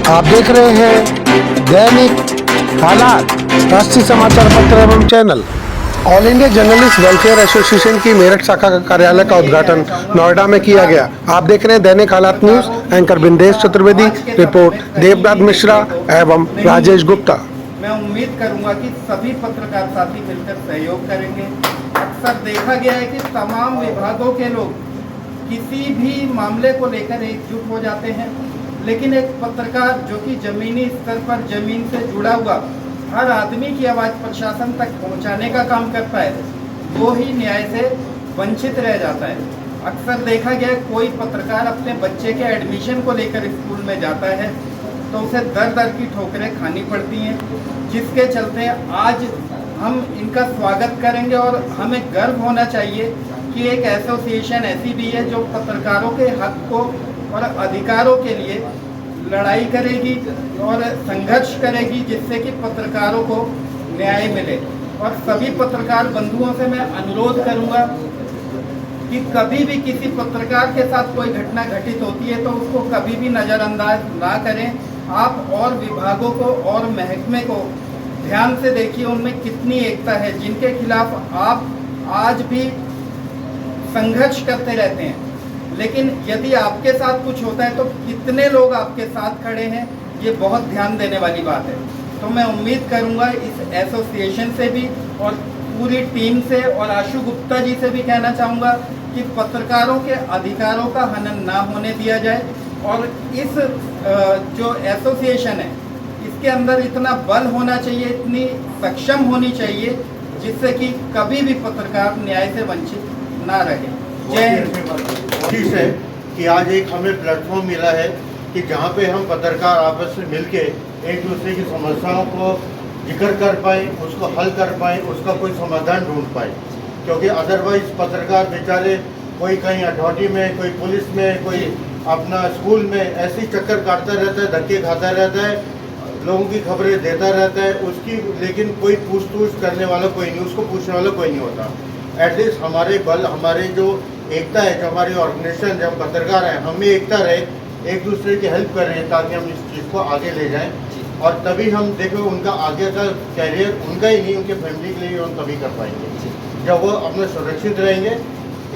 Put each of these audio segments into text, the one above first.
आप देख रहे हैं दैनिक हालात राष्ट्रीय समाचार पत्र एवं channel. All India journalist welfare association की मेरठ शाखा का कार्यालय का उद्घाटन नोएडा में किया गया। आप देख रहे हैं दैनिक हालात news. Anchor Bindesh Chaturvedi, report Devnath Mishra एवं राजेश गुप्ता। मैं उम्मीद करूंगा कि सभी पत्रकार साथी मिलकर सहयोग करेंगे। अक्सर देखा गया है कि तमाम विभागों के लोग किसी भी मामले को लेकर एकजुट हो जाते हैं, लेकिन एक पत्रकार जो कि जमीनी स्तर पर जमीन से जुड़ा हुआ हर आदमी की आवाज़ प्रशासन तक पहुंचाने का काम करता है, वो ही न्याय से वंचित रह जाता है। अक्सर देखा गया है कोई पत्रकार अपने बच्चे के एडमिशन को लेकर स्कूल में जाता है तो उसे दर दर की ठोकरें खानी पड़ती हैं, जिसके चलते आज हम इनका स्वागत करेंगे। और हमें गर्व होना चाहिए कि एक एसोसिएशन ऐसी भी है जो पत्रकारों के हक को और अधिकारों के लिए लड़ाई करेगी और संघर्ष करेगी, जिससे कि पत्रकारों को न्याय मिले। और सभी पत्रकार बंधुओं से मैं अनुरोध करूंगा कि कभी भी किसी पत्रकार के साथ कोई घटना घटित होती है तो उसको कभी भी नज़रअंदाज ना करें। आप और विभागों को और महकमे को ध्यान से देखिए, उनमें कितनी एकता है, जिनके खिलाफ आप आज भी संघर्ष करते रहते हैं। लेकिन यदि आपके साथ कुछ होता है तो कितने लोग आपके साथ खड़े हैं, ये बहुत ध्यान देने वाली बात है। तो मैं उम्मीद करूंगा इस एसोसिएशन से भी और पूरी टीम से और आशु गुप्ता जी से भी कहना चाहूँगा कि पत्रकारों के अधिकारों का हनन ना होने दिया जाए। और इस जो एसोसिएशन है इसके अंदर इतना बल होना चाहिए, इतनी सक्षम होनी चाहिए, जिससे कि कभी भी पत्रकार न्याय से वंचित ना रहे। जय हिंद। ठीक है कि आज एक हमें प्लेटफॉर्म मिला है कि जहाँ पे हम पत्रकार आपस में मिलके एक दूसरे की समस्याओं को जिक्र कर पाए, उसको हल कर पाए, उसका कोई समाधान ढूंढ पाए। क्योंकि अदरवाइज पत्रकार बेचारे कोई कहीं अथॉरिटी में, कोई पुलिस में, कोई अपना स्कूल में ऐसे ही चक्कर काटता रहता है, धक्के खाता रहता है, लोगों की खबरें देता रहता है उसकी, लेकिन कोई पूछ करने वाला कोई नहीं, उसको पूछने वाला कोई नहीं होता। एटलीस्ट हमारे बल, हमारे जो एकता है, जो हमारी ऑर्गेनाइजेशन, जब पत्रकार हैं, हमें एकता रहे, एक दूसरे की हेल्प कर रहे हैं ताकि हम इस चीज़ को आगे ले जाएं। और तभी हम देखो उनका आगे का कैरियर उनका ही नहीं, उनके फैमिली के लिए हम तभी कर पाएंगे जब वो अपने सुरक्षित रहेंगे,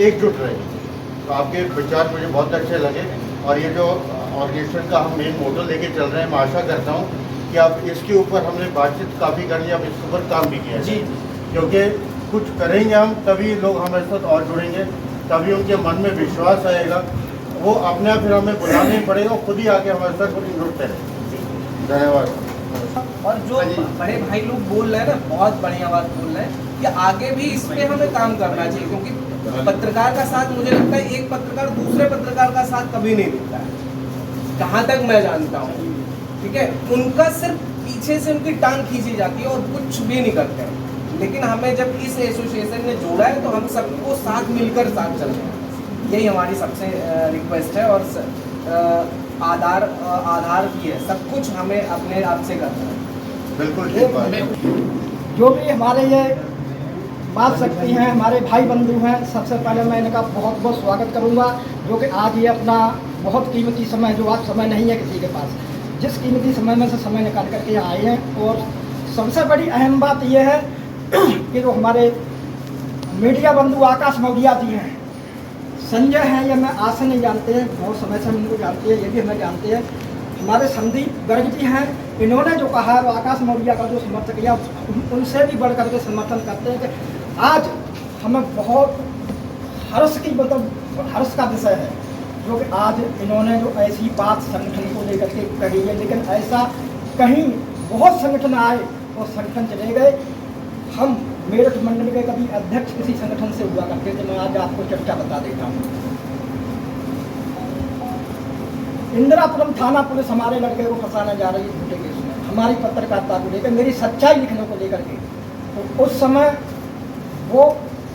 एकजुट रहेंगे। तो आपके विचार मुझे बहुत अच्छे लगे और ये जो ऑर्गेनाइजेशन का हम मेन मोटो लेके चल रहे हैं, मैं आशा करता हूँ कि आप इसके ऊपर हमने बातचीत काफ़ी कर ली, अब इसके ऊपर काम भी किया जी, क्योंकि कुछ करेंगे हम तभी लोग हमारे साथ और जुड़ेंगे, तभी उनके मन में विश्वास आएगा, वो अपने आप फिर हमें बुलाना नहीं पड़ेगा, खुद ही आके हमारे साथ खुद जुड़ते रहें। धन्यवाद। और जो बड़े भाई लोग बोल रहे हैं ना, बहुत बढ़िया बात बोल रहे हैं कि आगे भी इस पे हमें काम करना चाहिए, क्योंकि पत्रकार का साथ मुझे लगता है एक पत्रकार दूसरे पत्रकार का साथ कभी नहीं देता है, जहाँ तक मैं जानता हूँ। ठीक है, उनका सिर्फ पीछे से उनकी टांग खींची जाती है और कुछ भी नहीं करते हैं। लेकिन हमें जब इस एसोसिएशन ने जोड़ा है तो हम सबको साथ मिलकर साथ चलते हैं, यही हमारी सबसे रिक्वेस्ट है। और आधार भी है, सब कुछ हमें अपने आप से करना है। बिल्कुल। जो भी हमारे ये बात सकती हैं, हमारे भाई बंधु हैं, सबसे पहले मैं इनका बहुत बहुत स्वागत करूंगा, जो कि आज ये अपना बहुत कीमती समय, जो आज समय नहीं है किसी के पास, जिस कीमती समय में से समय निकाल करके आए हैं। और सबसे बड़ी अहम बात ये है कि जो हमारे मीडिया बंधु आकाश मौर्या जी हैं, संजय हैं, ये मैं आज से नहीं जानते हैं, बहुत समय से हम इनको जानते हैं, ये भी हमें जानते हैं। हमारे संदीप गर्ग जी हैं, इन्होंने जो कहा है वो आकाश मौर्या का जो समर्थन किया उनसे भी बढ़ करके समर्थन करते हैं कि आज हमें बहुत हर्ष की, मतलब हर्ष का विषय है जो कि आज इन्होंने जो ऐसी बात संगठन को लेकर के कही है। लेकिन ऐसा कहीं बहुत संगठन आए और संगठन चले गए। हम मेरठ मंडल के कभी अध्यक्ष किसी संगठन से हुआ करते थे, मैं आज आपको चर्चा बता देता हूँ। इंदिरापुरम थाना पुलिस हमारे लड़के को फंसाने जा रही है झूठे केस में, हमारी पत्रकारिता को लेकर, मेरी सच्चाई लिखने को लेकर के। तो उस समय वो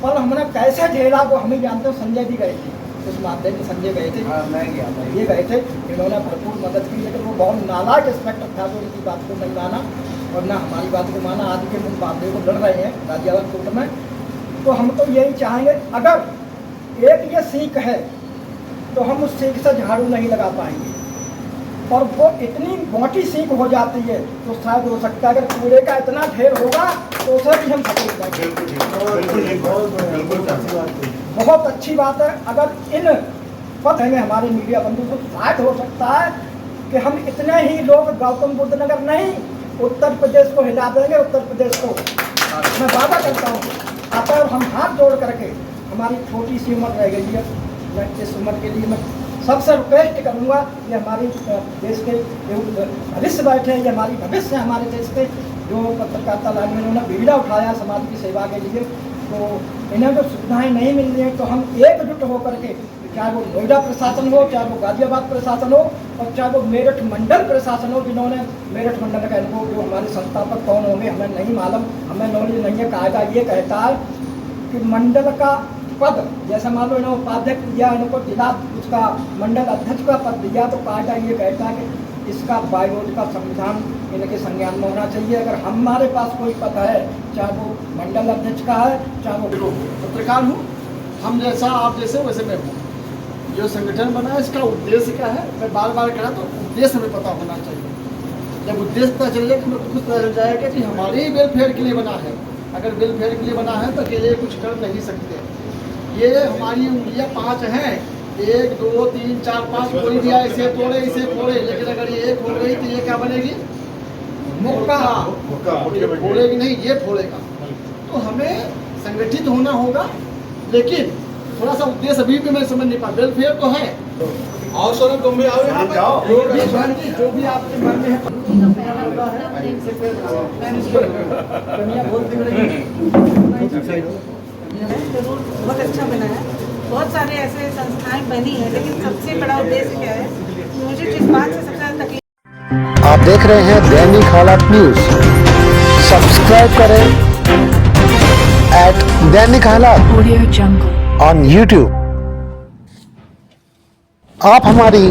पल हमने कैसे झेला वो हम ही जानते हो। संजय भी गए थे उस मामले में, संजय गए थे, मैं गया था, ये गए थे, इन्होंने भरपूर मदद की। लेकिन वो बहुत नालायक इंस्पेक्टर था जो इनकी बात को नहीं माना और ना हमारी बात को माना। आज के मुकाबले को लड़ रहे हैं गाजियाबाद कोर्ट में। तो हम तो यही चाहेंगे, अगर एक ये सीख है तो हम उस सीख से झाड़ू नहीं लगा पाएंगे। और वो इतनी मोटी सीख हो जाती है तो शायद हो सकता है अगर कूड़े का इतना ढेर होगा तो उसे भी हम सपोर्ट करेंगे। बहुत अच्छी बात है। अगर इन पथ में हमारे मीडिया बंधु को शायद हो सकता है कि हम इतने ही लोग गौतम बुद्ध नगर नहीं उत्तर प्रदेश को हिला देंगे। उत्तर प्रदेश को मैं वादा करता हूँ। अतः हम हाथ जोड़ करके, हमारी छोटी सी उम्र रह गई है, मैं इस उम्र के लिए मैं सबसे रिक्वेस्ट करूँगा कि हमारी देश के जो भविष्य बैठे हैं, ये हमारी भविष्य है हमारे देश के, जो पत्रकारिता लाइन में उन्होंने बीड़ा उठाया समाज की सेवा के लिए, तो इन्हें जो सुविधाएं नहीं मिल रही हैं तो हम एकजुट होकर के, चाहे वो नोएडा प्रशासन हो, चाहे वो गाजियाबाद प्रशासन हो और चाहे वो मेरठ मंडल प्रशासन हो, जिन्होंने मेरठ मंडल का अनुभव, जो हमारे संस्थापक कौन होंगे हमें नहीं मालूम, हमें नॉलेज नहीं है। कायदा ये कहता है कि मंडल का पद, जैसे मान लो इन्होंने उपाध्यक्ष दिया, इनको जिला उसका मंडल अध्यक्ष का पद दिया, तो कायदा ये कहता है कि इसका बायोलॉजी का संविधान इनके संज्ञान में होना चाहिए। अगर हमारे पास कोई पद है, चाहे वो मंडल अध्यक्ष का है, चाहे वो पत्रकार हूँ, हम जैसा आप जैसे वैसे मैं हूँ। जो संगठन बना है इसका उद्देश्य क्या है, मैं बार बार कह रहा तो उद्देश्य हमें पता होना चाहिए। जब उद्देश्य पता चल जाएगा हमें खुद पता चल जाएगा कि हमारे ही वेलफेयर के लिए बना है। अगर वेलफेयर के लिए बना है तो अकेले कुछ कर नहीं सकते। ये हमारी उंगलियां 5 हैं, 1 2 3 4 5, कोई भी आए इसे फोड़े, लेकिन अगर ये एक हो गई तो ये क्या बनेगी, मुक्का। फोड़ेगी नहीं, ये फोड़ेगा। तो हमें संगठित होना होगा, लेकिन थोड़ा सा उद्देश्य अभी भी मैं समझ नहीं पा। वेलफेयर तो है, आओ सोनम तुम भी आओ यहाँ पे। जो भी आपके मन में है। जरूर बहुत अच्छा बना है। बहुत सारे ऐसे संस्थाएं बनी है, लेकिन सबसे बड़ा उद्देश्य क्या है, मुझे जिस बात से सबसे ज़्यादा तकलीफ। आप देख रहे हैं दैनिक हालात न्यूज। सब्सक्राइब करें दैनिक हालात ऑन YouTube। आप हमारी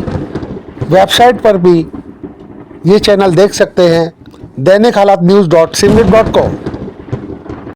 वेबसाइट पर भी ये चैनल देख सकते हैं, दैनिक हालात न्यूज़.simrit.com।